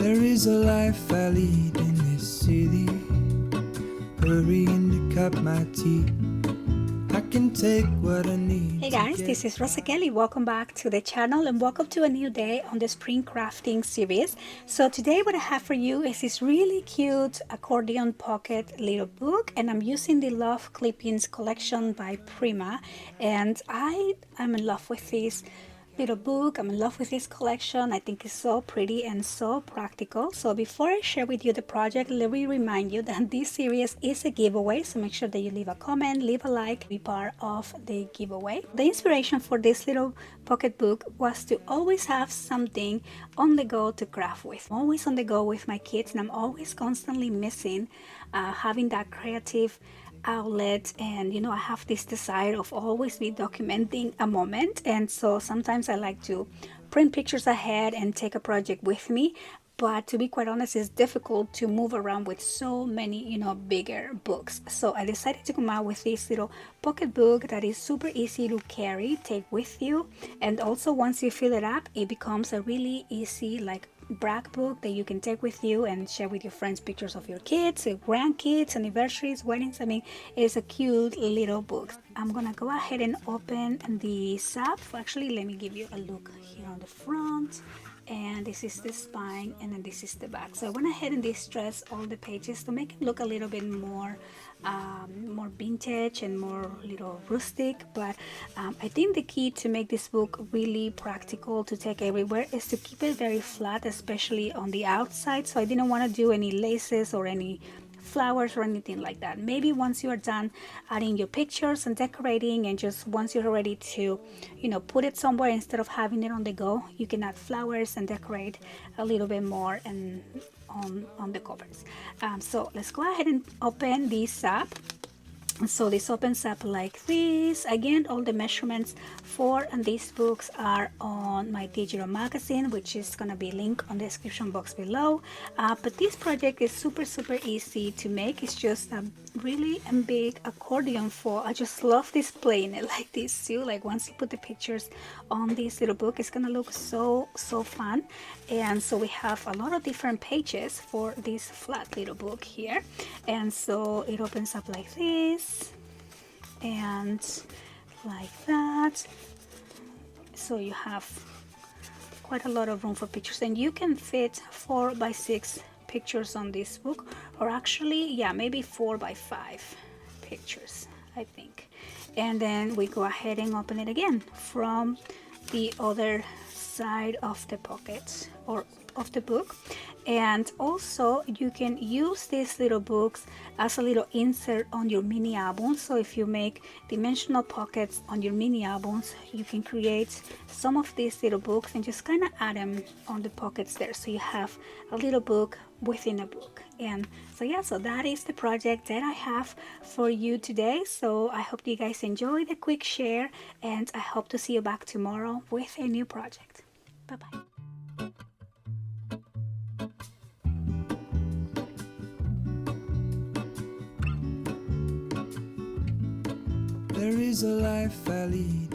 There is a life I lead in this city, hurrying to cut my teeth. I can take what I need. Hey guys, this is Rosa Kelly. Welcome back to the channel and welcome to a new day on the spring crafting series. So today what I have for you is this really cute accordion pocket little book, and I'm using the Love Clippings collection by Prima, and I am in love with this little book. I'm in love with this collection. I think it's so pretty and so practical. So before I share with you the project, let me remind you that this series is a giveaway, so make sure that you leave a comment, leave a like, be part of the giveaway. The inspiration for this little pocket book was to always have something on the go to craft with. I'm always on the go with my kids, and I'm always constantly missing having that creative outlet. And I have this desire of always be documenting a moment, and so sometimes I like to print pictures ahead and take a project with me, but to be quite honest, it's difficult to move around with so many bigger books. So I decided to come out with this little pocket book that is super easy to carry, take with you, and also once you fill it up, it becomes a really easy brag book that you can take with you and share with your friends pictures of your kids, your grandkids, anniversaries, weddings. I mean, it's a cute little book. I'm gonna go ahead and open the zap. Actually, let me give you a look here on the front. And this is the spine, and then this is the back. So I went ahead and distressed all the pages to make it look a little bit more vintage and more little rustic. But I think the key to make this book really practical to take everywhere is to keep it very flat, especially on the outside. So I didn't want to do any laces or any flowers or anything like that. Maybe once you are done adding your pictures and decorating, and just once you're ready to put it somewhere instead of having it on the go, you can add flowers and decorate a little bit more and on the covers. So let's go ahead and open this up. So this opens up like this. Again, all the measurements for these books are on my digital magazine, which is going to be linked on the description box below. But this project is super easy to make. It's just a really big accordion foil. I just love displaying it like this too. Like once you put the pictures on this little book, it's gonna look so fun. And so we have a lot of different pages for this flat little book here, and so it opens up like this and like that. So you have quite a lot of room for pictures, and you can fit 4 by 6 pictures on this book, or actually maybe 4 by 5 pictures, I think. And then we go ahead and open it again from the other side of the pocket or of the book. And also you can use these little books as a little insert on your mini albums. So if you make dimensional pockets on your mini albums, you can create some of these little books and just kind of add them on the pockets there, so you have a little book within a book. And so that is the project that I have for you today. So I hope you guys enjoy the quick share, and I hope to see you back tomorrow with a new project. Bye bye. There is a life I lead